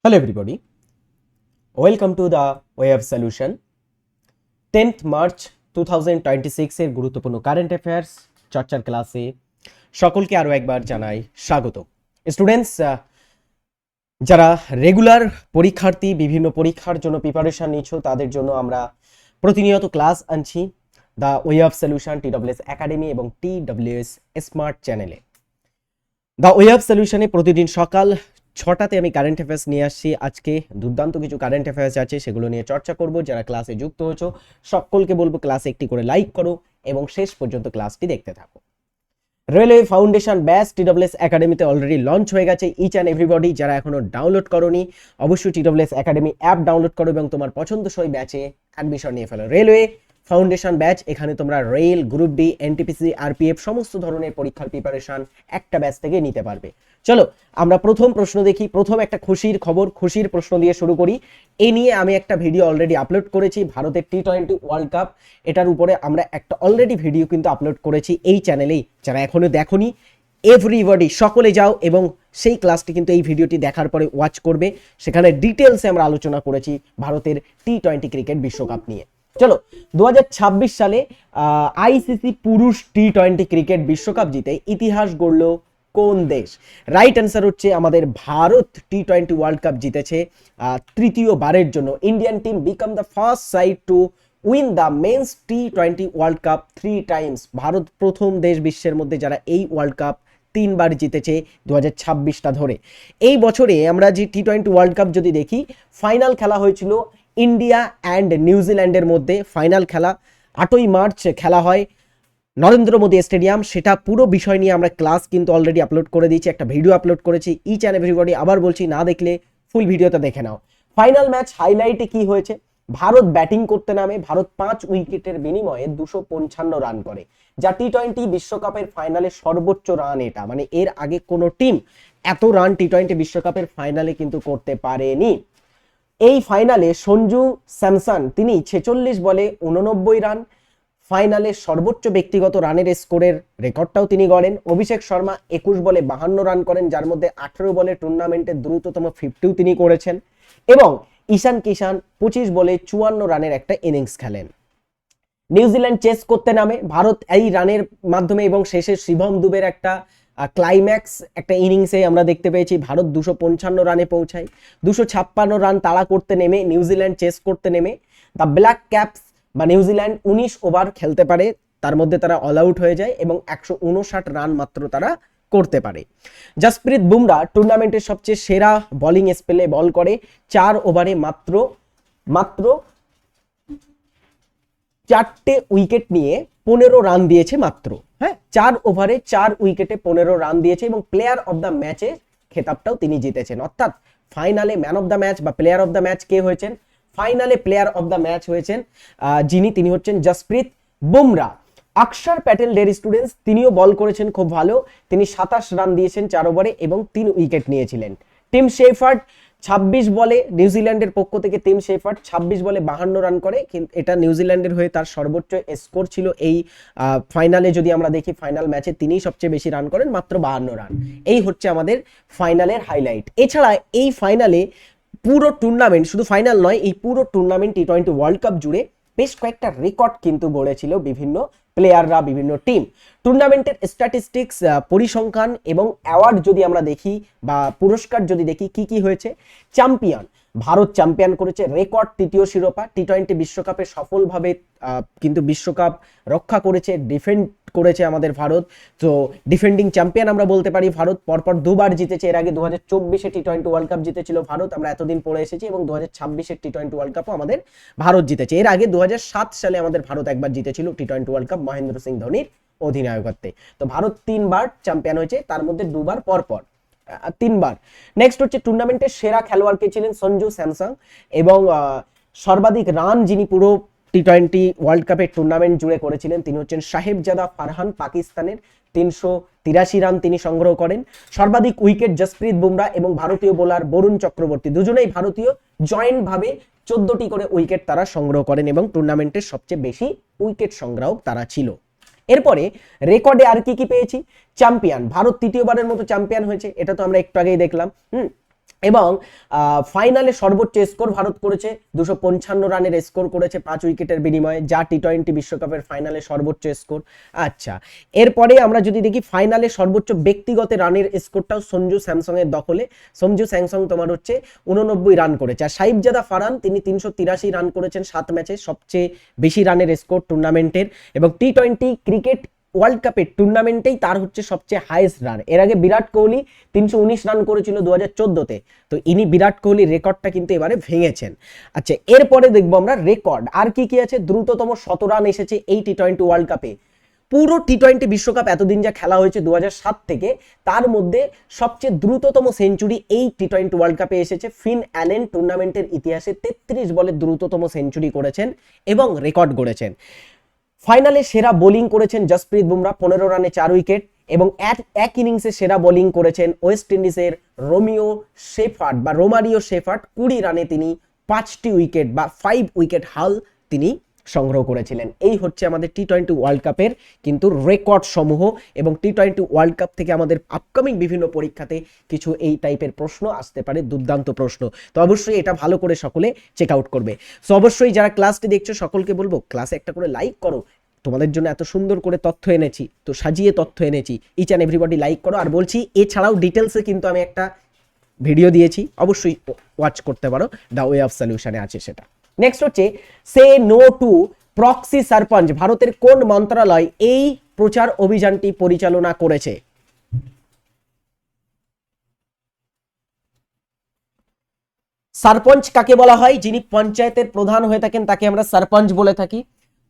Hello everybody, welcome to the Way of Solution 10th March 2026 এর গুরুত্বপূর্ণ current affairs চর্চার ক্লাসে সকলকে আরো একবার জানাই স্বাগত। স্টুডেন্টস, যারা রেগুলার পরীক্ষার্থী বিভিন্ন পরীক্ষার জন্য প্রিপারেশন নিচ্ছ তাদের জন্য আমরা প্রতিনিয়ত ক্লাস আনছি the way of solution TWS academy এবং TWS স্মার্ট চ্যানেলে। দ্য ওয়ে অফ সলিউশনে প্রতিদিন সকাল 6টাতে আমি কারেন্ট অ্যাফেয়ার্স নিয়ে আসছি। আজকে দুর্দান্ত কিছু কারেন্ট অ্যাফেয়ার্স আছে, সেগুলো নিয়ে চর্চা করব। যারা ক্লাসে যুক্ত হয়েছো সকলকে বলবো ক্লাসে একটি করে লাইক করো এবং শেষ পর্যন্ত ক্লাসটি দেখতে থাকো। রেলওয়ে ফাউন্ডেশন ব্যাচ TWS একাডেমিতে অলরেডি লঞ্চ হয়ে গেছে। ইচ অ্যান্ড এভরিবডি যারা এখনো ডাউনলোড করোনি অবশ্যই TWS একাডেমি অ্যাপ ডাউনলোড করো এবং তোমার পছন্দসই ব্যাচে অ্যাডমিশন নিয়ে ফেলো। রেলওয়ে ফাউন্ডেশন ব্যাচ, এখানে তোমরা rail, group D, NTPC, RPF সমস্ত ধরনের পরীক্ষার প্রিপারেশন একটা ব্যাচ থেকে নিতে পারবে। চলো আমরা প্রথম প্রশ্ন দেখি। প্রথম একটা খুশির খবর, খুশির প্রশ্ন দিয়ে শুরু করি। এই নিয়ে আমি একটা ভিডিও অলরেডি আপলোড করেছি, ভারতের T20 ওয়ার্ল্ড কাপ, এটার উপরে আমরা একটা অলরেডি ভিডিও কিন্তু আপলোড করেছি এই চ্যানেলেই। যারা এখনো দেখোনি এভরিবডি সকলে যাও এবং সেই ক্লাসটি কিন্তু এই ভিডিওটি দেখার পরে ওয়াচ করবে। সেখানে ডিটেলসে আমরা আলোচনা করেছি ভারতের T20 ক্রিকেট বিশ্বকাপ নিয়ে। চলো 2026 সালে আইসিসি পুরুষ T20 ক্রিকেট বিশ্বকাপ জিতে ইতিহাস গড়ল কোন দেশ? রাইট অ্যান্সার হচ্ছে আমাদের ভারত T20 ওয়ার্ল্ড কাপ জিতেছে তৃতীয়বারের জন্য। Indian team become the first side to win the men's T20 world cup 3 times. ভারত প্রথম দেশ বিশ্বের মধ্যে যারা এই ওয়ার্ল্ড কাপ 3বার জিতেছে 2026টা ধরে। এই বছরে আমরা যে T20 ওয়ার্ল্ড কাপ যদি দেখি, ফাইনাল খেলা হয়েছিল ইন্ডিয়া অ্যান্ড নিউজিল্যান্ডের মধ্যে। ফাইনাল খেলা 8ই মার্চ খেলা হয় নরেন্দ্র মোদী স্টেডিয়াম। সেটা পুরো বিষয় নিয়ে আমরা ক্লাস কিন্তু অলরেডি আপলোড করে দিয়েছি, একটা ভিডিও আপলোড করেছি। ইচ অ্যান্ড এভরিবডি আবার বলছি, না দেখলে ফুল ভিডিওটা দেখে নাও। ফাইনাল ম্যাচ হাইলাইটে কি হয়েছে? ভারত ব্যাটিং করতে নামে, ভারত 5 উইকেটের বিনিময়ে 255 রান করে, যা T20 বিশ্বকাপের ফাইনালে সর্বোচ্চ রান। এটা মানে এর আগে কোনো টিম এত রান T20 বিশ্বকাপের ফাইনালে কিন্তু করতে পারেনি। এই ফাইনালে সঞ্জু স্যামসন তিনি 46 বলে 89 রান, ফাইনালে সর্বোচ্চ ব্যক্তিগত রানের স্কোরের রেকর্ডটাও তিনি গড়েন। অভিষেক শর্মা 21 বলে 52 রান করেন, যার মধ্যে 18 বলে টুর্নামেন্টের দ্রুততম 50ও তিনি করেছেন। এবং ঈশান কিষান 25 বলে 54 রানের একটা ইনিংস খেলেন। নিউজিল্যান্ড চেস করতে নামে, ভারত এই রানের মাধ্যমে এবং শেষে শিবম দুবের একটা ক্লাইম্যাক্স একটা ইনিংসে আমরা দেখতে পেয়েছি ভারত 255 রানে পৌঁছায়। 256 রান তাড়া করতে নেমে নিউজিল্যান্ড চেস করতে নেমে দ্য ব্ল্যাক ক্যাপস বা নিউজিল্যান্ড 19 ওভার খেলতে পারে, তার মধ্যে তারা অল আউট হয়ে যায় এবং 159 রান মাত্র তারা করতে পারে। জসপ্রীত বুমরা টুর্নামেন্টের সবচেয়ে সেরা বোলিং স্পেলে বল করে, 4 ওভারে মাত্র 4টে উইকেট নিয়ে 15 রান দিয়েছে মাত্র। হ্যাঁ, 4 ওভারে 4 উইকেটে 15 রান দিয়েছে এবং প্লেয়ার অফ দ্য ম্যাচে খেতাবটাও তিনি জিতেছেন। অর্থাৎ ফাইনালে ম্যান অফ দ্য ম্যাচ বা প্লেয়ার অফ দ্য ম্যাচ কে হয়েছেন? ফাইনালে প্লেয়ার অফ দ্য ম্যাচ হয়েছেন তিনি হচ্ছেন জসপ্রীত বুমরা। অক্ষর প্যাটেল ডের স্টুডেন্টস, তিনিও বল করেছেন খুব ভালো, তিনি 27 রান দিয়েছেন 4 ওভারে এবং 3 উইকেট নিয়েছিলেন। টিম শেফার্ড 26 বলে, নিউজিল্যান্ডের পক্ষ থেকে টিম শেফার্ড 26 বলে 52 রান করে, কিন্তু এটা নিউজিল্যান্ডের হয়ে তার সর্বোচ্চ স্কোর ছিল এই ফাইনালে। যদি আমরা দেখি ফাইনাল ম্যাচে তিনিই সবচেয়ে বেশি রান করেন, মাত্র 52 রান। এই হচ্ছে আমাদের ফাইনালের হাইলাইট। এছাড়া এই ফাইনালে পুরো টুর্নামেন্ট, শুধু ফাইনাল নয়, এই পুরো টুর্নামেন্ট T20 ওয়ার্ল্ড কাপ জুড়ে বেশ কয়েকটা রেকর্ড কিন্তু গড়েছিল বিভিন্ন প্লেয়াররা, বিভিন্ন টিম। টুর্নামেন্টের স্ট্যাটিস্টিক্স, পরিসংখ্যান এবং অ্যাওয়ার্ড যদি আমরা দেখি বা পুরস্কার যদি দেখি কি কি হয়েছে। চ্যাম্পিয়ন ভারত চ্যাম্পিয়ন করেছে, রেকর্ড 3য় শিরোপা। T20 বিশ্বকাপে সফলভাবে কিন্তু বিশ্বকাপ রক্ষা করেছে, ডিফেন্ড করেছে আমাদের ভারত। তো ডিফেন্ডিং চ্যাম্পিয়ন আমরা বলতে পারি ভারত, পরপর 2বার জিতেছে। এর আগে 2024-এ T20 ওয়ার্ল্ড কাপ জিতেছিল ভারত, আমরা এতদিন পড়ে এসেছি, এবং 2026-এর T20 ওয়ার্ল্ড কাপও আমাদের ভারত জিতেছে। এর আগে 2007 সালে আমাদের ভারত একবার জিতেছিল T20 world cup Mahendra Singh ধোনির অধিনায়কত্বে। তো ভারত 3বার চ্যাম্পিয়ন হয়েছে, তার মধ্যে 2বার পরপর 3বার। নেক্সট হচ্ছে টুর্নামেন্টের সেরা খেলোয়াড় কে ছিলেন? সঞ্জু স্যামসন। এবং সর্বাধিক রান যিনি পুরো T20 ওয়ার্ল্ড কাপের টুর্নামেন্ট জুড়ে করেছিলেন তিনি হচ্ছেন সাহেবজাদা ফারহান, পাকিস্তানের 383 রান তিনি সংগ্রহ করেন। সর্বাধিক উইকেট জসপ্রীত বুমরা এবং ভারতীয় বোলার বরুণ চক্রবর্তী, দুজনেই ভারতীয়, জয়েন্ট ভাবে 14টি করে উইকেট তারা সংগ্রহ করেন এবং টুর্নামেন্টের সবচেয়ে বেশি উইকেট সংগ্রাহক তারা ছিল। এরপরে রেকর্ডে আর কি কি পেয়েছি? চ্যাম্পিয়ন, ভারত তৃতীয়বারের মতো চ্যাম্পিয়ন হয়েছে, এটা তো আমরা একটু আগেই দেখলাম। এবং ফাইনালে সর্বোচ্চ স্কোর ভারত করেছে 255 রানের স্কোর করেছে 5 উইকেটের বিনিময়ে, যা টি-20 বিশ্বকাপের ফাইনালে সর্বোচ্চ স্কোর। আচ্ছা, এরপরে আমরা যদি দেখি ফাইনালে সর্বোচ্চ ব্যক্তিগত রানের স্কোরটাও সঞ্জু স্যামসং এর দখলে। সঞ্জু স্যামসং তোমার হচ্ছে 89 রান করেছে, আর সাইফজাদা ফারহান তিনি 383 রান করেছেন 7 ম্যাচে, সবচেয়ে বেশি রানের স্কোর টুর্নামেন্টের। এবং টি-20 ক্রিকেট ওয়ার্ল্ড কাপের টুর্নামেন্টেই তার হচ্ছে সবচেয়ে হাইয়েস্ট রান। এর আগে বিরাট কোহলি 319 রান করেছিল 2014-তে, তো ইনি বিরাট কোহলির রেকর্ডটা কিন্তু এবারে ভেঙেছেন। আচ্ছা, এরপরে দেখবো আমরা রেকর্ড আর কি কি আছে। দ্রুততম 100 রান এসেছে এই টি-20 ওয়ার্ল্ড কাপে। পুরো টি-20 বিশ্বকাপ এতদিন যা খেলা হয়েছে 2007 থেকে, তার মধ্যে সবচেয়ে দ্রুততম সেঞ্চুরি এই টি-20 ওয়ার্ল্ড কাপে এসেছে। ফিন অ্যালেন টুর্নামেন্টের ইতিহাসে 33 বলে দ্রুততম সেঞ্চুরি করেছেন এবং রেকর্ড গড়েছেন। ফাইনালে সেরা বোলিং করেছেন জসপ্রীত বুমরা 15 রানে 4 উইকেট, এবং এক ইনিংসে সেরা বোলিং করেছেন ওয়েস্ট ইন্ডিজের রোমারিও শেফার্ড 20 রানে তিনি 5টি উইকেট বা 5 উইকেট হাল তিনি সংগ্রহ করেছিলেন। এই হচ্ছে আমাদের টি-20 ওয়ার্ল্ড কাপের কিন্তু রেকর্ড সমূহ। এবং টি-20 ওয়ার্ল্ড কাপ থেকে আমাদের আপকামিং বিভিন্ন পরীক্ষাতে কিছু এই টাইপের প্রশ্ন আসতে পারে, দুর্দান্ত প্রশ্ন। তো অবশ্যই এটা ভালো করে সকলে চেক আউট করবে। সো অবশ্যই যারা ক্লাসটি দেখছো সকলকে বলবো ক্লাসে একটা করে লাইক করো। তোমাদের জন্য এত সুন্দর করে তথ্য এনেছি, তো সাজিয়ে তথ্য এনেছি, ইচ অ্যান্ড এভরিবডি লাইক করো। আর বলছি এছাড়াও ডিটেলসে কিন্তু আমি একটা ভিডিও দিয়েছি, অবশ্যই ওয়াচ করতে পারো, দ্য ওয়ে অফ সলিউশনে আছে সেটা। নেক্সট হচ্ছে সে নো টু প্রক্সি সারপঞ্চ। ভারতের কোন মন্ত্রণালয় এই প্রচার অভিযানটি পরিচালনা করেছে? সারপঞ্চ কাকে বলা হয়? যিনি পঞ্চায়েতের প্রধান হয়ে থাকেন তাকে আমরা সারপঞ্চ বলে থাকি।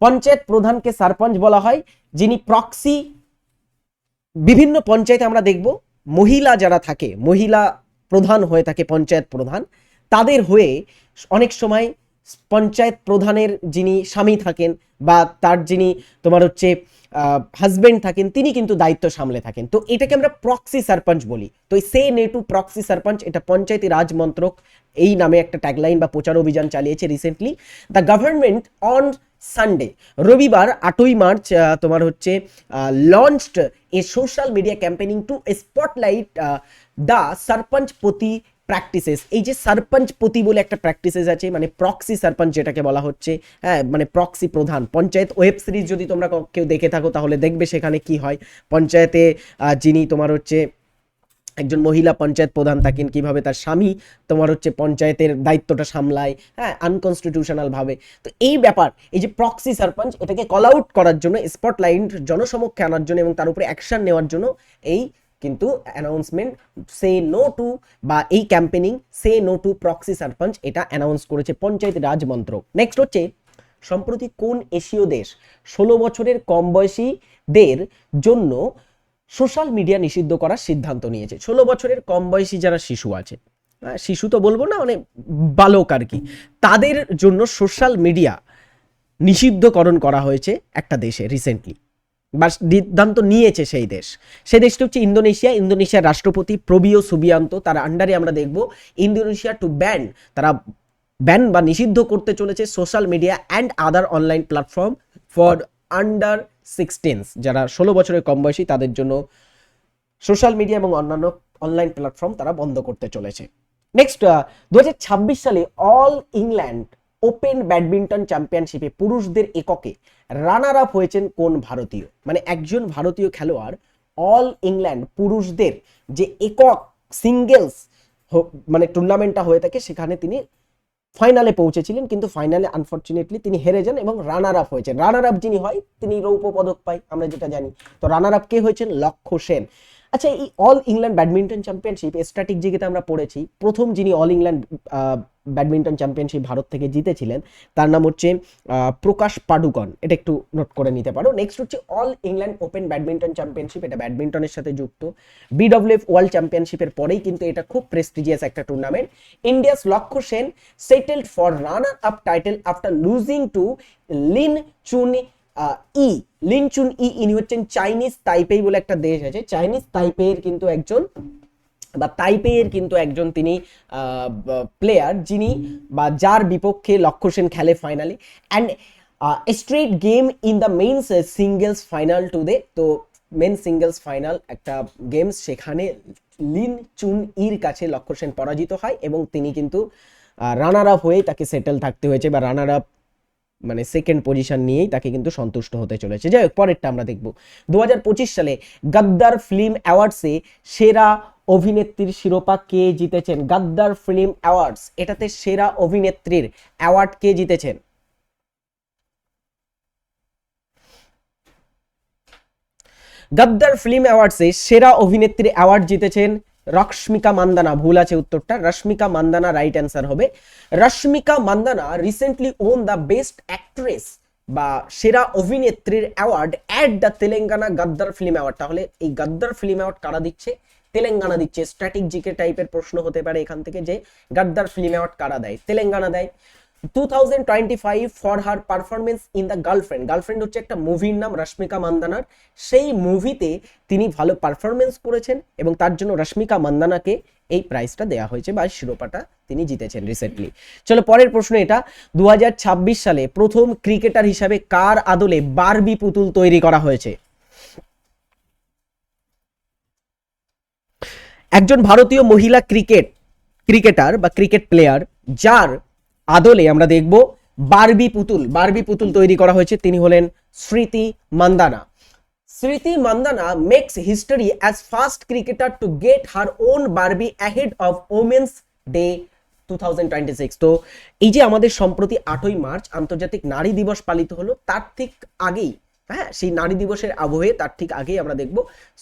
পঞ্চায়েত প্রধানকে সারপঞ্চ বলা হয়। যিনি প্রক্সি, বিভিন্ন পঞ্চায়েতে আমরা দেখব মহিলা যারা থাকে, মহিলা প্রধান হয়ে থাকে পঞ্চায়েত প্রধান, তাদের হয়ে অনেক সময় পঞ্চায়েত প্রধানের যিনি স্বামী থাকেন বা তার যিনি তোমার হচ্ছে হাজবেন্ড থাকেন, তিনি কিন্তু দায়িত্ব সামলে থাকেন। তো এটাকে আমরা প্রক্সি সারপঞ্চ বলি। তো সে নে টু প্রক্সি সারপঞ্চ, এটা পঞ্চায়েতি রাজ মন্ত্রক এই নামে একটা ট্যাগলাইন বা প্রচার অভিযান চালিয়েছে recently. The government on Sunday, রবিবার 8ই মার্চ তোমার হচ্ছে launched a social media campaigning to spotlight the sarpanch pati practices. এই যে সরপঞ্চ পতি বলে একটা প্র্যাকটিসেস আছে, মানে প্রক্সি সরপঞ্চ যেটাকে বলা হচ্ছে, হ্যাঁ, মানে প্রক্সি প্রধান। পঞ্চায়েত ওয়েব সিরিজ যদি তোমরা কেউ দেখে থাকো তাহলে দেখবে সেখানে কি হয়, পঞ্চায়েতে যিনি তোমার হচ্ছে একজন মহিলা পঞ্চায়েত প্রধান থাকেন, কিভাবে তার স্বামী তোমার হচ্ছে পঞ্চায়েতের দায়িত্বটা সামলায়, হ্যাঁ, আনকনস্টিটিউশনাল ভাবে। তো এই ব্যাপার, এই যে প্রক্সি সারপঞ্চ, এটাকে কল আউট করার জন্য, স্পটলাইট জনসমক্ষে আনার জন্য এবং তার উপরে অ্যাকশন নেওয়ার জন্য এই কিন্তু অ্যানাউন্সমেন্ট সে নো টু বা এই ক্যাম্পেনিং সে নো টু প্রক্সি সারপঞ্চ এটা অ্যানাউন্স করেছে পঞ্চায়েত রাজ মন্ত্রক। নেক্সট হচ্ছে সম্প্রতি কোন এশীয় দেশ 16 বছরের কম বয়সীদের জন্য সোশ্যাল মিডিয়া নিষিদ্ধ করার সিদ্ধান্ত নিয়েছে? 16 বছরের কম বয়সী যারা শিশু আছে, শিশু তো বলবো না, মানে বালক আর কি, তাদের জন্য সোশ্যাল মিডিয়া নিষিদ্ধকরণ করা হয়েছে একটা দেশে রিসেন্টলি, বা সিদ্ধান্ত নিয়েছে সেই দেশ। সেই দেশটা হচ্ছে ইন্দোনেশিয়া। ইন্দোনেশিয়ার রাষ্ট্রপতি প্রবিও সুবিয়ান্তো, তার আন্ডারে আমরা দেখব ইন্দোনেশিয়া টু ব্যান, তারা ব্যান বা নিষিদ্ধ করতে চলেছে social media and other online platform for under 16, যারা 16 বছরের কম বয়সী তাদের জন্য সোশ্যাল মিডিয়া এবং অন্যান্য অনলাইন প্ল্যাটফর্ম তারা বন্ধ করতে চলেছে। নেক্সট 2026 সালে অল ইংল্যান্ড ওপেন ব্যাডমিন্টন চ্যাম্পিয়নশিপে পুরুষদের এককে রানার আপ হয়েছেন কোন ভারতীয়? মানে একজন ভারতীয় খেলোয়াড় অল ইংল্যান্ড পুরুষদের যে একক সিঙ্গেলস মানে টুর্নামেন্টটা হয়ে থাকে সেখানে তিনি ফাইনালে পৌঁছেছিলেন, কিন্তু ফাইনালে আনফরচুনেটলি তিনি হেরে যান এবং রানার আপ হয়েছেন। রানার আপ যিনি হয় তিনি রৌপ্য পদক পায়, আমরা যেটা জানি। তো রানার আপ কে হয়েছেন? লক্ষ্য সেন। আচ্ছা, এই অল ইংল্যান্ড ব্যাডমিন্টন চ্যাম্পিয়নশিপ স্ট্র্যাটেজিতে আমরা পড়েছি, প্রথম যিনি all England badminton championship Bharat থেকে জিতেছিলেন তার নাম হচ্ছে প্রকাশ পাডুকন, এটা একটু নোট করে নিতে পারো। নেক্সট হচ্ছে all England open badminton championship, এটা ব্যাডমিন্টনের সাথে যুক্ত। বিডব্লিউএফ ওয়ার্ল্ড চ্যাম্পিয়নশিপের পরেই কিন্তু এটা খুব প্রেস্টিজিয়াস একটা টুর্নামেন্ট। ইন্ডিয়াস লক্ষ্য Sen settled for runner up title after losing two Lin চুন লিন চুন ইনি হচ্ছেন চাইনিজ তাইপেই বলে একটা দেশ আছে, চাইনিজ তাইপের কিন্তু একজন বা তাইপের কিন্তু একজন তিনি প্লেয়ার, যিনি বা যার বিপক্ষে লক্ষ্য সেন খেলে ফাইনালে। And straight game in the men's singles final today. তো মেন সিঙ্গেলস ফাইনাল একটা গেমস, সেখানে লিন চুন ইর কাছে লক্ষ্য সেন পরাজিত হয় এবং তিনি কিন্তু রানার আপ হয়েই তাকে সেটেল থাকতে হয়েছে, বা রানার আপ মানে সেকেন্ড পজিশন নিয়েই তাকে কিন্তু সন্তুষ্ট হতে চলেছে। যাই হোক, পরেরটা আমরা দেখব। 2025 সালে গদ্দার ফিল্ম অ্যাওয়ার্ডসে সেরা অভিনেত্রীর শিরোপা কে জিতেছেন? গদ্দার ফিল্ম অ্যাওয়ার্ডস, এটাতে সেরা অভিনেত্রীর অ্যাওয়ার্ড কে জিতেছেন? গদ্দার ফিল্ম অ্যাওয়ার্ডসে সেরা অভিনেত্রী অ্যাওয়ার্ড জিতেছেন রশ্মিকা মান্দানা। ভুল আছে উত্তরটা, রশ্মিকা মান্দানা রাইট অ্যান্সার হবে। Rashmika Mandanna recently won the best actress বা সেরা অভিনেত্রীর award at the Telangana Gaddar film award. তাহলে এই গদ্দার ফিল্ম অ্যাওয়ার্ড কারা দিচ্ছে? তেলেঙ্গানা দিচ্ছে। স্ট্র্যাটেজিক জিকে টাইপের প্রশ্ন হতে পারে এখান থেকে যে গদ্দার ফিল্ম অ্যাওয়ার্ড কারা দেয়? তেলেঙ্গানা দেয়। 2025 for her performance in the girlfriend. Girlfriend হচ্ছে একটা মুভির নাম রশ্মিকা মান্দানার। সেই মুভিতে তিনি ভালো পারফরমেন্স করেছেন এবং তার জন্য রশ্মিকা মান্দানাকে এই প্রাইজটা দেওয়া হয়েছে বা শিরোপাটা তিনি জিতেছেন রিসেন্টলি। চলো পরের প্রশ্ন এটা। 2026 সালে প্রথম ক্রিকেটার হিসাবে কার আদলে বারবি পুতুল তৈরি করা হয়েছে? একজন ভারতীয় মহিলা ক্রিকেটার বা ক্রিকেট প্লেয়ার যার আদলে আমরা দেখব বারবি পুতুল তৈরি করা হয়েছে, তিনি হলেন Smriti Mandhana. Smriti Mandhana makes history as first cricketer to get her own Barbie ahead of Women's Day 2026। তো এই যে আমাদের সম্প্রতি 8ই মার্চ আন্তর্জাতিক নারী দিবস পালিত হলো, তার ঠিক আগেই, হ্যাঁ, সেই নারী দিবসের আবহে তার ঠিক আগেই আমরা দেখব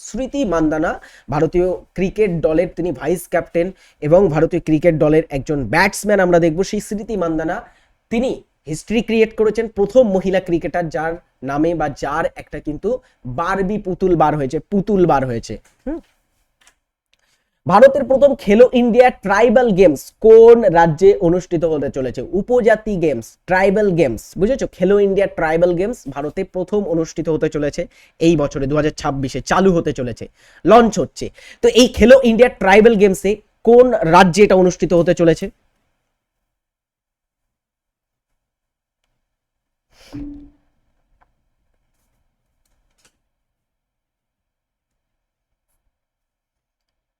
স্মৃতি মান্দানা, ভারতীয় ক্রিকেট দলের তিনি ভাইস ক্যাপ্টেন এবং ভারতীয় ক্রিকেট দলের একজন ব্যাটসম্যান। আমরা দেখব সেই স্মৃতি মান্দানা তিনি হিস্ট্রি ক্রিয়েট করেছেন, প্রথম মহিলা ক্রিকেটার যার নামে বা যার একটা কিন্তু বারবি পুতুল বার হয়েছে। ভারতের প্রথম খেলো ইন্ডিয়া ট্রাইবাল গেমস কোন রাজ্যে অনুষ্ঠিত হতে চলেছে? উপজাতি গেমস, ট্রাইবাল গেমস, বুঝেছো? খেলো ইন্ডিয়া ট্রাইবাল গেমস ভারতে প্রথম অনুষ্ঠিত হতে চলেছে এই বছরে 2026-এ চালু হতে চলেছে, লঞ্চ হচ্ছে। তো এই খেলো ইন্ডিয়া ট্রাইবাল গেমসে কোন রাজ্যে এটা অনুষ্ঠিত হতে চলেছে?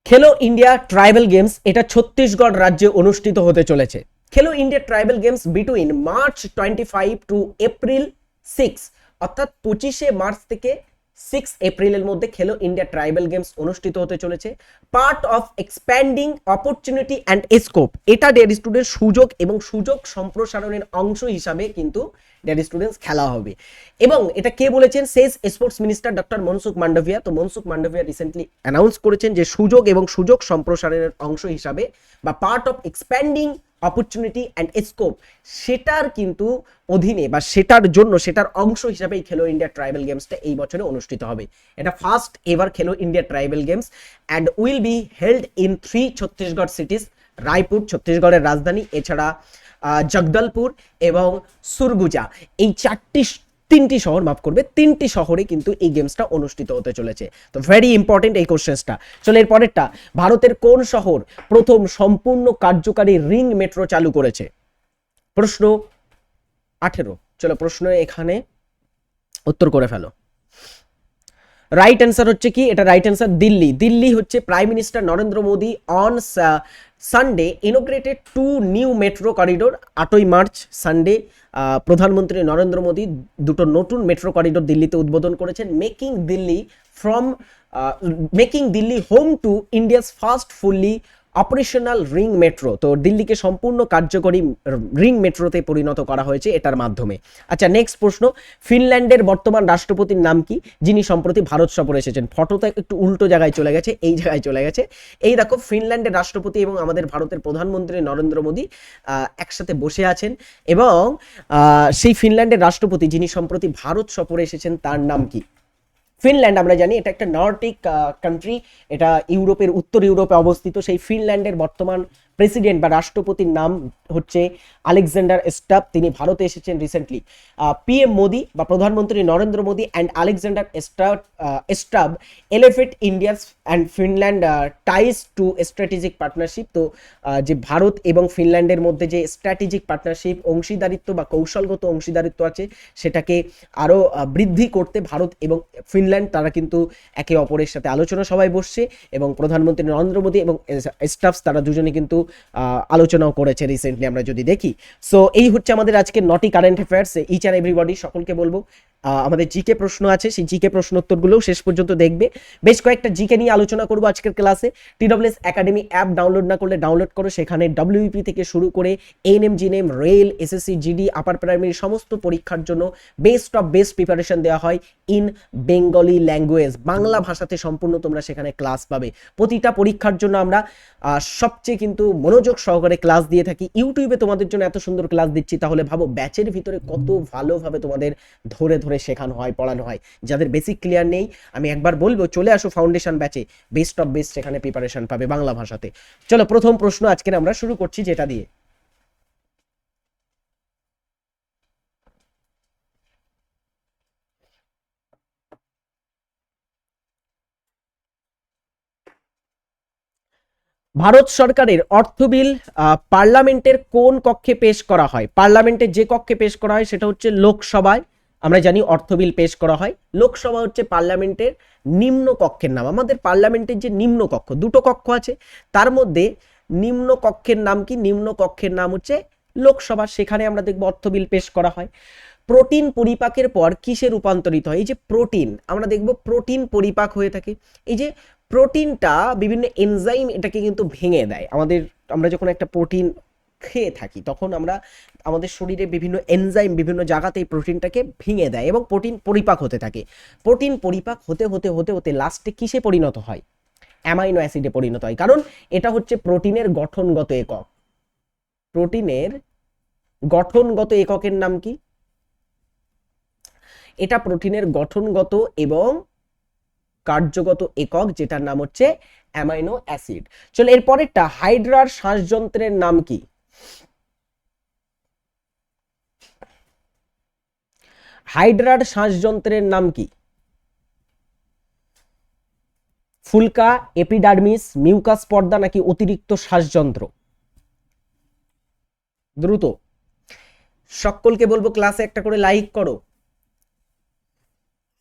খেলো ইন্ডিয়া ট্রাইবাল গেমস এটা ছত্তিশগড় রাজ্যে অনুষ্ঠিত হতে চলেছে। Khelo India tribal games between March 25 to April 6, অর্থাৎ 25শে মার্চ থেকে 6 এপ্রিলের মধ্যে খেলো ইন্ডিয়া ট্রাইবাল গেমস অনুষ্ঠিত হতে চলেছে। Part of expanding opportunity and scope, এটা ডেয়ারি স্টুডেন্ট সুযোগ এবং সুযোগ সম্প্রসারণের অংশ হিসাবে কিন্তু ডেয়ারি স্টুডেন্টস খেলা হবে। এবং এটা কে বলেছেন? শেষ sports minister doctor Mansukh Mandaviya. তো মনসুখ মান্ডভিয়া রিসেন্টলি অ্যানাউন্স করেছেন যে সুযোগ এবং সুযোগ সম্প্রসারণের অংশ হিসাবে বা part of expanding opportunity and scope, সেটার কিন্তু অধীনে বা সেটার জন্য সেটার অংশ হিসাবে এই খেলো ইন্ডিয়া ট্রাইবাল গেমসটা এই বছরে অনুষ্ঠিত হবে। এটা ফার্স্ট এভার খেলো India tribal games and will be held in 3 Chhattisgarh সিটিজ। Raipur ছত্তিশগড়ের রাজধানী, এছাড়া জগদলপুর এবং সুরগুজা, এই তিনটি শহরে কিন্তু এই গেমসটা অনুষ্ঠিত হতে চলেছে। তো ভেরি ইম্পর্টেন্ট এই কোশ্চেনটা। চলো এর পরেরটা, ভারতের কোন শহর প্রথম সম্পূর্ণ কার্যকারী রিং মেট্রো চালু করেছে? প্রশ্ন 18। চলো প্রশ্ন এখানে উত্তর করে ফেলো। রাইট অ্যান্সার হচ্ছে কি? এটা রাইট অ্যান্সার দিল্লি হচ্ছে prime minister Narendra Modi on Sunday inaugurated 2 new metro corridor. 8ই মার্চ সানডে প্রধানমন্ত্রী নরেন্দ্র মোদী দুটো নতুন মেট্রো করিডোর দিল্লিতে উদ্বোধন করেছেন, making Delhi home two India's first fully operational ring metro. তো দিল্লিকে সম্পূর্ণ কার্যকরী রিং মেট্রোতে পরিণত করা হয়েছে এটার মাধ্যমে। আচ্ছা, নেক্সট প্রশ্ন, ফিনল্যান্ডের বর্তমান রাষ্ট্রপতির নাম কি, যিনি সম্প্রতি ভারত সফরে এসেছেন? ফটোতে একটু উল্টো জায়গায় চলে গেছে, এই জায়গায় চলে গেছে। এই দেখো, ফিনল্যান্ডের রাষ্ট্রপতি এবং আমাদের ভারতের প্রধানমন্ত্রী নরেন্দ্র মোদী একসাথে বসে আছেন এবং সেই ফিনল্যান্ডের রাষ্ট্রপতি যিনি সম্প্রতি ভারত সফরে এসেছেন তার নাম কি? ফিনল্যান্ড আমরা জানি এটা একটা নর্ডিক কান্ট্রি, এটা ইউরোপের উত্তর ইউরোপে অবস্থিত। সেই ফিনল্যান্ডের বর্তমান প্রেসিডেন্ট বা রাষ্ট্রপতির নাম হচ্ছে আলেকজান্ডার স্টাব, তিনি ভারতে এসেছেন রিসেন্টলি। পিএম মোদি বা প্রধানমন্ত্রী Narendra Modi and Alexander Stubb elevate India's and Finland ties to strategic partnership. তো যে ভারত এবং ফিনল্যান্ডের মধ্যে যে স্ট্র্যাটেজিক পার্টনারশিপ, অংশীদারিত্ব বা কৌশলগত অংশীদারিত্ব আছে, সেটাকে আরও বৃদ্ধি করতে ভারত এবং ফিনল্যান্ড তারা কিন্তু একে অপরের সাথে আলোচনা সভায় বসছে, এবং প্রধানমন্ত্রী নরেন্দ্র মোদী এবং স্টাফস তারা দুজনে কিন্তু আলোচনাও করেছে রিসেন্টলি আমরা যদি দেখি। সো এই হচ্ছে আমাদের আজকে নটি current affairs. Each and everybody সকলকে বলবো আমাদের জিকে প্রশ্ন আছে, সেই জিকে প্রশ্ন উত্তরগুলোও শেষ পর্যন্ত দেখবে। বেশ কয়েকটা জিকে নিয়ে আলোচনা করবো আজকের ক্লাসে। TWS একাডেমি অ্যাপ ডাউনলোড না করলে ডাউনলোড করো, সেখানে WEP থেকে শুরু করে ANM, GNM, rail, SSC, GD, upper primary সমস্ত পরীক্ষার জন্য বেস্ট অফ বেস্ট প্রিপারেশন দেওয়া হয় ইন বেঙ্গলি ল্যাঙ্গুয়েজ, বাংলা ভাষাতে সম্পূর্ণ তোমরা সেখানে ক্লাস পাবে। প্রতিটা পরীক্ষার জন্য আমরা সবচেয়ে কিন্তু মনোযোগ সহকারে ক্লাস দিয়ে থাকি। ইউটিউবে তোমাদের জন্য এত সুন্দর ক্লাস দিচ্ছি, তাহলে ভাবো ব্যাচের ভিতরে কত ভালোভাবে তোমাদের ধরে ধরে শেখানো হয়, পড়ানো হয়। যাদের বেসিক ক্লিয়ার নেই, আমি একবার বলবো চলে আসো ফাউন্ডেশন ব্যাচে, বেস্ট অফ বেস্ট সেখানে প্রিপারেশন পাবে বাংলা ভাষাতে। চলো প্রথম প্রশ্ন আজকের আমরা শুরু করছি যেটা দিয়ে। ভারত সরকারের অর্থ বিল পার্লামেন্টের কোন কক্ষে পেশ করা হয়? পার্লামেন্টের যে কক্ষে পেশ করা হয় সেটা হচ্ছে লোকসভায়। আমরা জানি অর্থ বিল পেশ করা হয় লোকসভা, হচ্ছে পার্লামেন্টের নিম্ন কক্ষের নাম। আমাদের পার্লামেন্টের যে নিম্ন কক্ষ, দুটো কক্ষ আছে, তার মধ্যে নিম্ন কক্ষের নাম কি? নিম্ন কক্ষের নাম হচ্ছে লোকসভা, সেখানে আমরা দেখবো অর্থ বিল পেশ করা হয়। প্রোটিন পরিপাকের পর কিসে রূপান্তরিত হয়? এই যে প্রোটিন, আমরা দেখব প্রোটিন পরিপাক হয়ে থাকে। এই যে প্রোটিনটা বিভিন্ন এনজাইম এটাকে কিন্তু ভেঙে দেয় আমাদের। আমরা যখন একটা প্রোটিন খেয়ে থাকি তখন আমরা আমাদের শরীরে বিভিন্ন এনজাইম বিভিন্ন জায়গাতে এই প্রোটিনটাকে ভেঙে দেয় এবং প্রোটিন পরিপাক হতে থাকে। প্রোটিন পরিপাক হতে হতে হতে হতে লাস্টে কিসে পরিণত হয়? অ্যামাইনো অ্যাসিডে পরিণত হয়, কারণ এটা হচ্ছে প্রোটিনের গঠনগত একক। প্রোটিনের গঠনগত এককের নাম কি? এটা প্রোটিনের গঠনগত এবং কার্যগত একক, যেটার নাম হচ্ছে অ্যামাইনো অ্যাসিড। চলো এরপরেরটা, হাইড্রার শ্বাসযন্ত্রের নাম কি? হাইড্রার শ্বাসযন্ত্রের নাম কি? ফুলকা, এপিডার্মিস, মিউকাস পর্দা নাকি অতিরিক্ত শ্বাসযন্ত্র? দ্রুত সকলকে বলবো ক্লাসে একটা করে লাইক করো।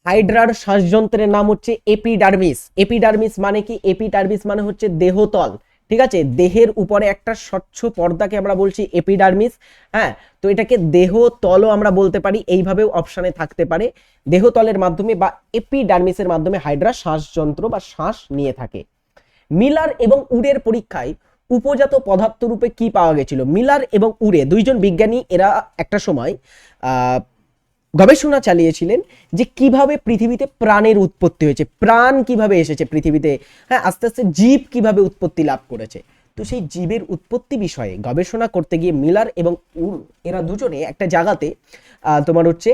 হাইড্রার শ্বাসযন্ত্রের নাম হচ্ছে এপিডার্মিস। এপিডার্মিস মানে কি? এপিডার্মিস মানে হচ্ছে দেহতল, ঠিক আছে? দেহের উপরে একটা স্বচ্ছ পর্দাকে আমরা বলছি এপিডার্মিস। হ্যাঁ, তো এটাকে দেহতলও আমরা বলতে পারি, এইভাবেও অপশানে থাকতে পারে। দেহতলের মাধ্যমে বা এপিডার্মিসের মাধ্যমে হাইড্রা শ্বাসযন্ত্র বা শ্বাস নিয়ে থাকে। মিলার এবং উডের পরীক্ষায় উপজাত পদার্থ রূপে কি পাওয়া গেছিল? মিলার এবং উডে দুইজন বিজ্ঞানী, এরা একটা সময় গবেষণা চালিয়েছিলেন যে কিভাবে পৃথিবীতে প্রাণের উৎপত্তি হয়েছে, প্রাণ কিভাবে এসেছে পৃথিবীতে, হ্যাঁ, আস্তে আস্তে জীব কিভাবে উৎপত্তি লাভ করেছে। তো সেই জীবের উৎপত্তি বিষয়ে গবেষণা করতে গিয়ে মিলার এবং উড এরা দুজনে একটা জায়গাতে তোমার হচ্ছে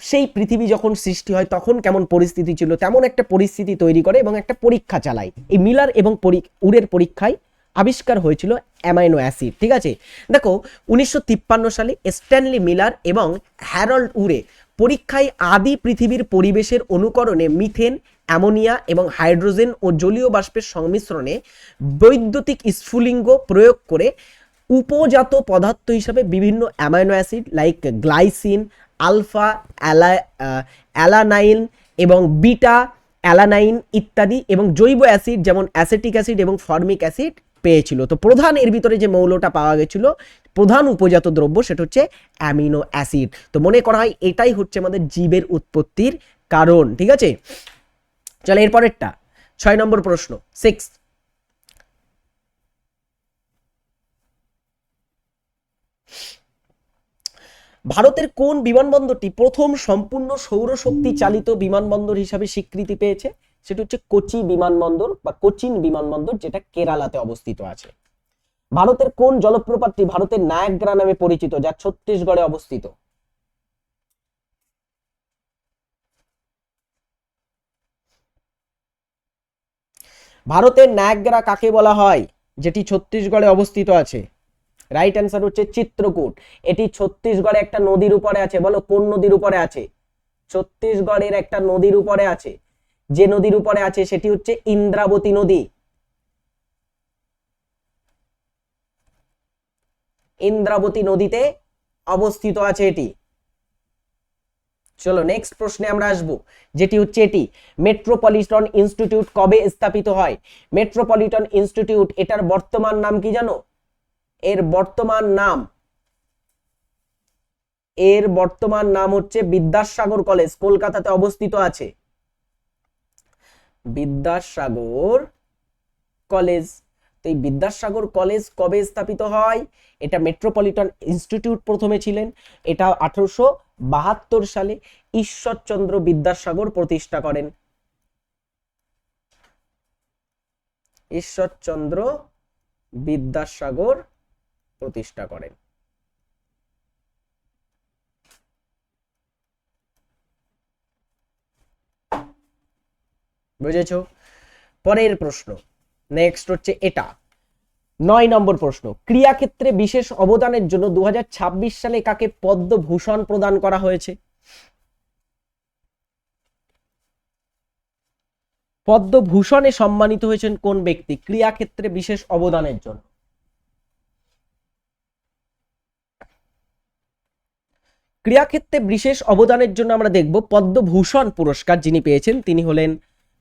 সেই পৃথিবী যখন সৃষ্টি হয় তখন কেমন পরিস্থিতি ছিল তেমন একটা পরিস্থিতি তৈরি করে এবং একটা পরীক্ষা চালায়। এই মিলার এবং উডের পরীক্ষায় আবিষ্কার হয়েছিল অ্যামাইনো অ্যাসিড, ঠিক আছে? দেখো 1953 সালে স্ট্যানলি মিলার এবং হ্যারল্ড উরে পরীক্ষায় আদি পৃথিবীর পরিবেশের অনুকরণে মিথেন, অ্যামোনিয়া এবং হাইড্রোজেন ও জলীয় বাষ্পের সংমিশ্রণে বৈদ্যুতিক স্ফুলিঙ্গ প্রয়োগ করে উপজাত পদার্থ হিসাবে বিভিন্ন amino acid like glycine, alpha alanine এবং বিটা অ্যালানাইন ইত্যাদি এবং জৈব অ্যাসিড যেমন অ্যাসেটিক অ্যাসিড এবং ফর্মিক অ্যাসিড পেয়েছিল। তো প্রধান এর ভিতরে যে মৌলটা পাওয়া গেছিল, প্রধান উপজাত দ্রব্য, সেটা হচ্ছে অ্যামিনো অ্যাসিড। তো মনে করা হয় এটাই হচ্ছে আমাদের জীবের উৎপত্তির কারণ, ঠিক আছে? চলো এরপরেরটা 6 নম্বর প্রশ্ন, 6। ভারতের কোন বিমানবন্দরটি প্রথম সম্পূর্ণ সৌরশক্তি চালিত বিমানবন্দর হিসাবে স্বীকৃতি পেয়েছে? সেটা হচ্ছে কোচি বিমানবন্দর বা কোচিন বিমানবন্দর, যেটা কেরালাতে অবস্থিত আছে। ভারতের কোন জলপ্রপাতটি ভারতের নায়াগ্রা নামে পরিচিত, যা ছত্তিশগড়ে অবস্থিত? ভারতের নায়াগ্রা কাকে বলা হয়? যেটি ছত্তিশগড়ে অবস্থিত আছে? রাইট অ্যান্সার হচ্ছে চিত্রকূট। এটি ছত্তিশগড়ে একটা নদীর উপরে আছে, বলো কোন নদীর উপরে আছে? ছত্তিশগড়ের একটা নদীর উপরে আছে, যে নদীর উপরে আছে সেটি হচ্ছে ইন্দ্রাবতী নদী। ইন্দ্রাবতী নদীতে অবস্থিত আছে এটি। চলো নেক্সট প্রশ্নে আমরা আসব, যেটি হচ্ছে এটি মেট্রোপলিটন ইনস্টিটিউট কবে স্থাপিত হয়? মেট্রোপলিটন ইনস্টিটিউট, এটার বর্তমান নাম কি জানো? এর বর্তমান নাম হচ্ছে বিদ্যাসাগর কলেজ, কলকাতাতে অবস্থিত আছে বিদ্যাসাগর কলেজ। তো এই বিদ্যাসাগর কলেজ কবে স্থাপিত হয়? এটা মেট্রোপলিটন ইনস্টিটিউট প্রথমে ছিলেন, এটা 1872 সালে ঈশ্বরচন্দ্র বিদ্যাসাগর প্রতিষ্ঠা করেন। ঈশ্বরচন্দ্র বিদ্যাসাগর প্রতিষ্ঠা করেন। বুঝেছো? পরের প্রশ্ন, নেক্সট হচ্ছে এটা 9 নম্বর প্রশ্ন, ক্রীড়াক্ষেত্রে বিশেষ অবদানের জন্য 2026 সালে কাকে পদ্মভূষণ প্রদান করা হয়েছে? পদ্মভূষণে সম্মানিত হয়েছেন কোন ব্যক্তি ক্রীড়াক্ষেত্রে বিশেষ অবদানের জন্য? ক্রীড়াক্ষেত্রে বিশেষ অবদানের জন্য আমরা দেখব পদ্মভূষণ পুরস্কার যিনি পেয়েছেন তিনি হলেন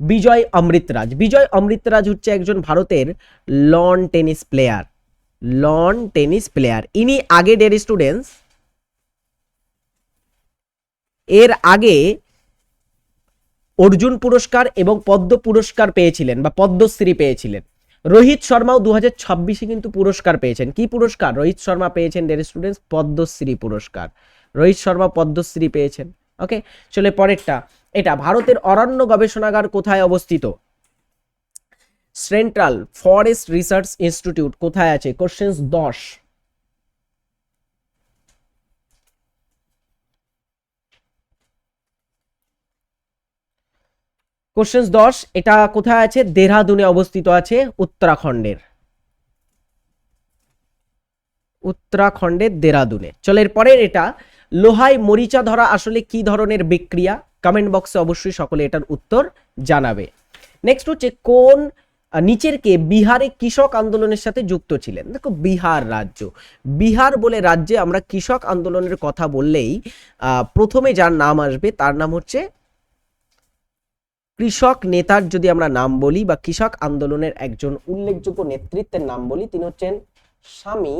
বিজয় অমৃতরাজ। বিজয় অমৃতরাজ হচ্ছে একজন ভারতের লন টেনিস প্লেয়ার। ইনি আগে ডের স্টুডেন্টস এর আগে অর্জুন পুরস্কার এবং পদ্ম পুরস্কার পেয়েছিলেন বা পদ্মশ্রী পেয়েছিলেন। রোহিত শর্মাও 2026-এ কিন্তু পুরস্কার পেয়েছেন। কি পুরস্কার? রোহিত শর্মা পেয়েছেন ডের স্টুডেন্টস পদ্মশ্রী পুরস্কার। রোহিত শর্মা পদ্মশ্রী পেয়েছেন। ওকে, চলে পরেরটা, এটা ভারতের অরণ্য গবেষণাগার কোথায় অবস্থিত? সেন্ট্রাল ফরেস্ট রিসার্চ ইনস্টিটিউট কোথায় আছে? কোশ্চেন 10। কোশ্চেন 10, এটা কোথায় আছে? দেহরাদুনে অবস্থিত আছে, উত্তরাখণ্ডের দেহরাদুনে। চলো এরপরে, এটা লোহায় মরিচা ধরা আসলে কি ধরনের বিক্রিয়া? কমেন্ট বক্সে অবশ্যই সকলে এটার উত্তর জানাবে। নেক্সট হচ্ছে কোন নিচের কে বিহারে কৃষক আন্দোলনের সাথে যুক্ত ছিলেন? দেখো বিহার রাজ্য, বিহার বলে রাজ্যে আমরা কৃষক আন্দোলনের কথা বললেই প্রথমে যার নাম আসবে তার নাম হচ্ছে কৃষক নেতার যদি আমরা নাম বলি বা কৃষক আন্দোলনের একজন উল্লেখযোগ্য নেতৃত্বের নাম বলি, তিনি হচ্ছেন স্বামী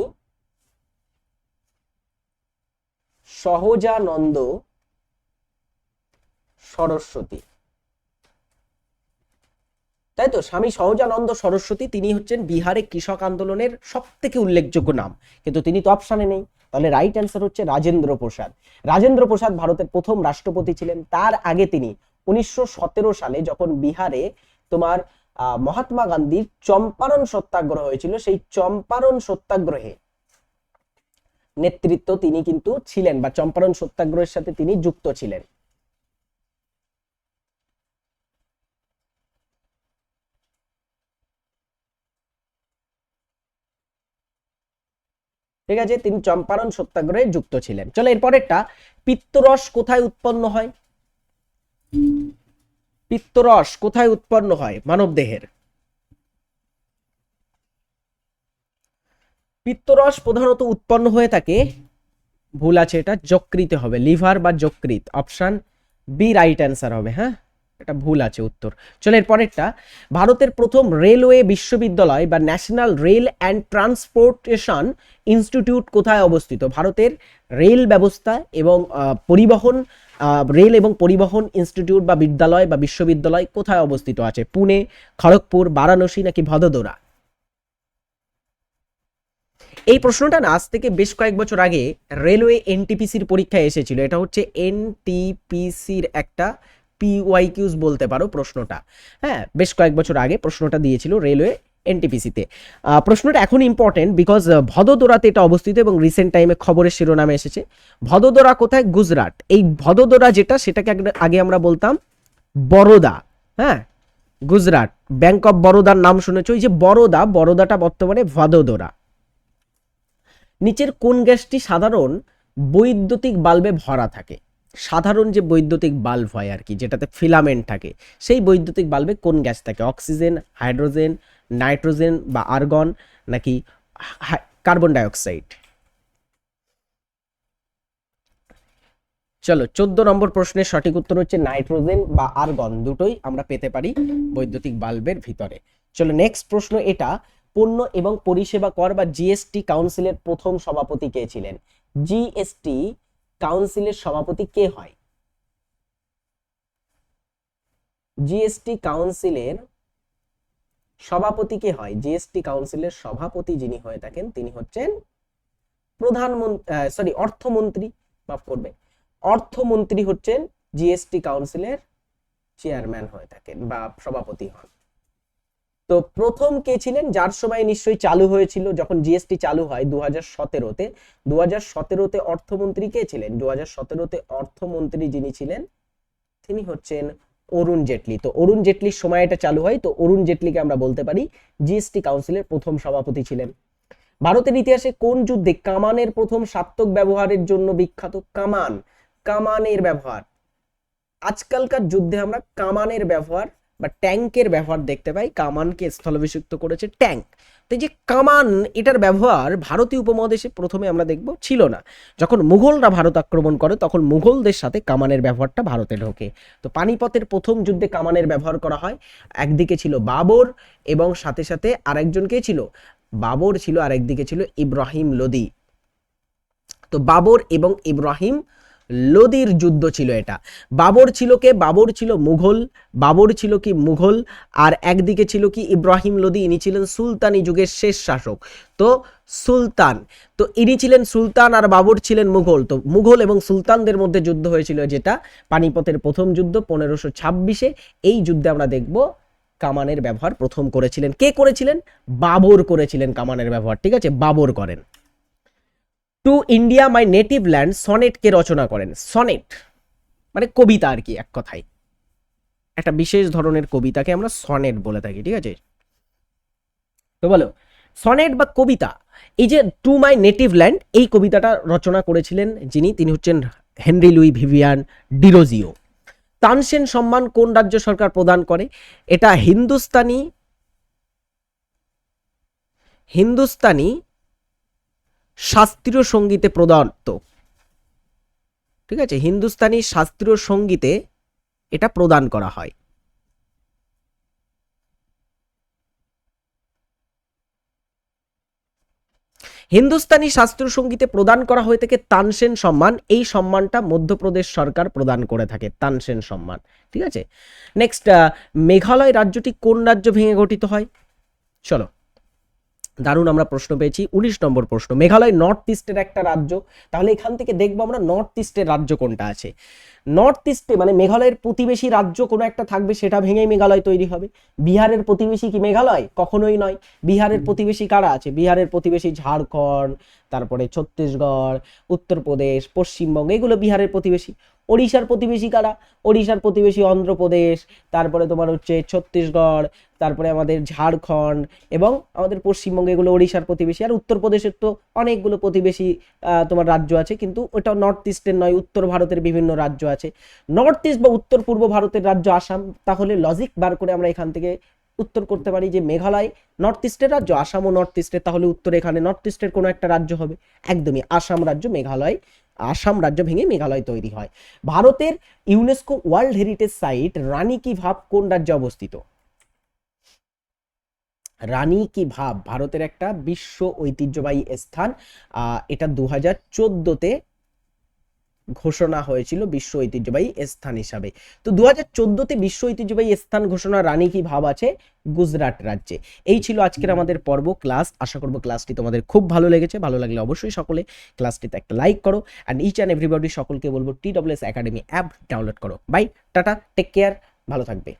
সহজানন্দ সরস্বতী। তাই তো, স্বামী সহজানন্দ সরস্বতী তিনি হচ্ছেন বিহারে কৃষক আন্দোলনের সব থেকে উল্লেখযোগ্য নাম, কিন্তু তিনি তো অপশানে নেই। তাহলে রাইট অ্যান্সার হচ্ছে রাজেন্দ্র প্রসাদ। রাজেন্দ্র প্রসাদ ভারতের প্রথম রাষ্ট্রপতি ছিলেন। তার আগে তিনি 1917 সালে যখন বিহারে তোমার মহাত্মা গান্ধীর চম্পারণ সত্যাগ্রহ হয়েছিল, সেই চম্পারণ সত্যাগ্রহে নেতৃত্ব তিনি কিন্তু ছিলেন বা চম্পারণ সত্যাগ্রহের সাথে তিনি যুক্ত ছিলেন। ঠিক আছে, তিনি চম্পারণ সত্যাগ্রহে যুক্ত ছিলেন। চলো এরপরেরটা, পিত্তরস কোথায় উৎপন্ন হয়? পিত্তরস কোথায় উৎপন্ন হয় মানবদেহের? পিত্তরস প্রধানত উৎপন্ন হয়ে থাকে, ভুল আছে এটা, যকৃতে হবে, লিভার বা যকৃত। অপশন বি রাইট অ্যান্সার হবে। হ্যাঁ, এটা ভুল আছে উত্তর। চলো এর পরেরটা, ভারতের প্রথম রেলওয়ে বিশ্ববিদ্যালয় বা national rail and transportation institute কোথায় অবস্থিত? ভারতের রেল ব্যবস্থা এবং রেল এবং পরিবহন ইনস্টিটিউট বা বিদ্যালয় বা বিশ্ববিদ্যালয় কোথায় অবস্থিত আছে? পুনে, খড়গপুর, বারাণসী নাকি ভদোদরা? এই প্রশ্নটা না আজ থেকে বেশ কয়েক বছর আগে রেলওয়ে এনটিপিসির পরীক্ষায় এসেছিল। এটা হচ্ছে এনটিপিসির একটা পিওয়াইকিউজ বলতে পারো প্রশ্নটা। হ্যাঁ, বেশ কয়েক বছর আগে প্রশ্নটা দিয়েছিল রেলওয়ে এনটিপিসিতে। প্রশ্নটা এখন ইম্পর্টেন্ট বিকজ ভদোদরাতে এটা অবস্থিত এবং রিসেন্ট টাইমে খবরের শিরোনামে এসেছে। ভদোদরা কোথায়? গুজরাট। এই ভদোদরা যেটা, সেটাকে আগে আমরা বলতাম বরোদা। হ্যাঁ, গুজরাট। ব্যাংক অফ বরোদার নাম শুনেছো? এই যে বরোদা, বরোদাটা বর্তমানে ভাদোদরা। নিচের কোন গ্যাসটি সাধারণ বৈদ্যুতিক বাল্বে ভরা থাকে? সাধারণ যে বৈদ্যুতিক বাল্ব হয় আর কি, যেটাতে ফিলামেন্ট থাকে, সেই বৈদ্যুতিক বাল্বে কোন গ্যাস থাকে? অক্সিজেন, হাইড্রোজেন, নাইট্রোজেন বা আর্গন, নাকি কার্বন ডাইঅক্সাইড? চলো 14 নম্বর প্রশ্নের সঠিক উত্তর হচ্ছে নাইট্রোজেন বা আর্গন, দুটোই আমরা পেতে পারি বৈদ্যুতিক বাল্বের ভিতরে। চলো নেক্সট প্রশ্ন এটা, পণ্য এবং পরিষেবা কর বা জিএসটি কাউন্সিলের প্রথম সভাপতি কে ছিলেন? জিএসটি কাউন্সিলের সভাপতি কে হয়? জিএসটি কাউন্সিলের সভাপতি কে হয়? জিএসটি কাউন্সিলের সভাপতি যিনি হয়ে থাকেন তিনি হচ্ছেন প্রধানমন্ত্রী, অর্থমন্ত্রী, মাফ করবে, অর্থমন্ত্রী হচ্ছেন জিএসটি কাউন্সিলের চেয়ারম্যান হয়ে থাকেন বা সভাপতি হন। তো প্রথম কে ছিলেন? যার সময় নিশ্চয়ই চালু হয়েছিল, যখন জিএসটি চালু হয় 2017-তে, 2017-তে অর্থমন্ত্রী কে ছিলেন? 2017-তে অর্থমন্ত্রী যিনি ছিলেন তিনি হচ্ছেন অরুণ জেটলি। তো অরুণ জেটলির সময় এটা চালু হয়, তো অরুণ জেটলিকে আমরা বলতে পারি জিএসটি কাউন্সিলের প্রথম সভাপতি ছিলেন। ভারতের ইতিহাসে কোন যুদ্ধে কামানের প্রথম সার্থক ব্যবহারের জন্য বিখ্যাত? কামান, কামানের ব্যবহার। আজকালকার যুদ্ধে আমরা কামানের ব্যবহার বা ট্যাঙ্কের ব্যবহার দেখতে পাই, কামানকে স্থলাভিষিক্ত করেছে ট্যাঙ্ক। তো যে কামান, এটার ব্যবহার ভারতীয় উপমহাদেশে প্রথমে আমরা দেখব ছিল না। যখন মুঘলরা ভারত আক্রমণ করে তখন মুঘলদের সাথে কামানের ব্যবহারটা ভারতে ঢোকে। তো পানিপথের প্রথম যুদ্ধে কামানের ব্যবহার করা হয়। একদিকে ছিল বাবর এবং সাথে সাথে আরেকজন কে ছিল? বাবর ছিল, আর একদিকে ছিল ইব্রাহিম লোদি। তো বাবর এবং ইব্রাহিম লোদির যুদ্ধ ছিল এটা। বাবর ছিল কে? বাবর ছিল মুঘল, বাবর ছিল কি মুঘল, আর একদিকে ছিল কি ইব্রাহিম লোদি, ইনি ছিলেন সুলতানি যুগের শেষ শাসক। তো সুলতান, তো ইনি ছিলেন সুলতান আর বাবর ছিলেন মুঘল। তো মুঘল এবং সুলতানদের মধ্যে যুদ্ধ হয়েছিল, যেটা পানিপথের প্রথম যুদ্ধ 1526-এ। এই যুদ্ধে আমরা দেখব কামানের ব্যবহার প্রথম করেছিলেন কে? করেছিলেন বাবর, করেছিলেন কামানের ব্যবহার, ঠিক আছে, বাবর করেন। To India my native land sonnet কে রচনা করেন? সনেট মানে কবিতা আর কি, এক কথায় একটা বিশেষ ধরনের কবিতাকে আমরা সনেট বলে থাকি, ঠিক আছে। তো বলো সনেট বা কবিতা, এই যে টু মাই নেটিভ ল্যান্ড, এই কবিতাটা রচনা করেছিলেন যিনি, তিনি হচ্ছেন Henry Louis Vivian Derozio. Tansen সম্মান কোন রাজ্য সরকার প্রদান করে? এটা হিন্দুস্তানি শাস্ত্রীয় সঙ্গীতে প্রদত্ত, ঠিক আছে, হিন্দুস্তানি শাস্ত্রীয় সঙ্গীতে এটা প্রদান করা হয়। হিন্দুস্তানি শাস্ত্রীয় সঙ্গীতে প্রদান করা হয়ে থাকে তানসেন সম্মান। এই সম্মানটা মধ্যপ্রদেশ সরকার প্রদান করে থাকে, তানসেন সম্মান, ঠিক আছে। নেক্সট, মেঘালয় রাজ্যটি কোন রাজ্য ভেঙে গঠিত হয়? চলো দারুণ আমরা প্রশ্ন পেয়েছি। 19 নম্বর প্রশ্ন, মেঘালয় নর্থ ইস্টের একটা রাজ্য, তাহলে এখান থেকে দেখবো আমরা নর্থ ইস্টের রাজ্য কোনটা আছে। নর্থ ইস্টে মানে মেঘালয়ের প্রতিবেশী রাজ্য কোনো একটা থাকবে, সেটা ভেঙেই মেঘালয় তৈরি হবে। বিহারের প্রতিবেশী কি মেঘালয়? কখনোই নয়। বিহারের প্রতিবেশী কারা আছে? বিহারের প্রতিবেশী ঝাড়খণ্ড, তারপরে ছত্তিশগড়, উত্তরপ্রদেশ, পশ্চিমবঙ্গ, এগুলো বিহারের প্রতিবেশী। ওড়িশার প্রতিবেশী কারা? ওড়িশার প্রতিবেশী অন্ধ্রপ্রদেশ, তারপরে তোমার হচ্ছে ছত্তিশগড়, তারপরে আমাদের ঝাড়খণ্ড এবং আমাদের পশ্চিমবঙ্গ, এগুলো ওড়িশার প্রতিবেশী। আর উত্তরপ্রদেশের তো অনেকগুলো প্রতিবেশী তোমার রাজ্য আছে, কিন্তু ওটা নর্থ ইস্টের নয়, উত্তর ভারতের বিভিন্ন রাজ্য আছে। নর্থ ইস্ট বা উত্তর পূর্ব ভারতের রাজ্য আসাম। তাহলে লজিক বার করে আমরা এখান থেকে উত্তর করতে পারি যে মেঘালয় নর্থ ইস্টের রাজ্য, আসামও নর্থ ইস্টের, তাহলে উত্তর এখানে নর্থ ইস্টের কোনো একটা রাজ্য হবে। একদমই আসাম রাজ্য, মেঘালয়, আসাম রাজ্য ভেঙে মেঘালয় তৈরি হয়। ভারতের ইউনেস্কো ওয়ার্ল্ড হেরিটেজ সাইট রানী কি ভাব কোন রাজ্যে অবস্থিত? রানী কি ভাব ভারতের একটা বিশ্ব ঐতিহ্যবাহী স্থান। এটা 2014-তে ঘোষণা হয়েছিল বিশ্ব ঐতিহ্যবাহী স্থান হিসাবে। তো 2014-তে বিশ্ব ঐতিহ্যবাহী স্থান ঘোষণা রানী কি ভাব আছে গুজরাট রাজ্যে। এই ছিল আজকের আমাদের পর্ব ক্লাস। আশা করব ক্লাসটি তোমাদের খুব ভালো লেগেছে। ভালো লাগলে অবশ্যই সকলে ক্লাসটিতে একটা লাইক করো, অ্যান্ড ইচ অ্যান্ড এভরিবডি সকলকে বলবো TWS একাডেমি অ্যাপ ডাউনলোড করো। বাই, টাটা, টেক কেয়ার, ভালো থাকবে।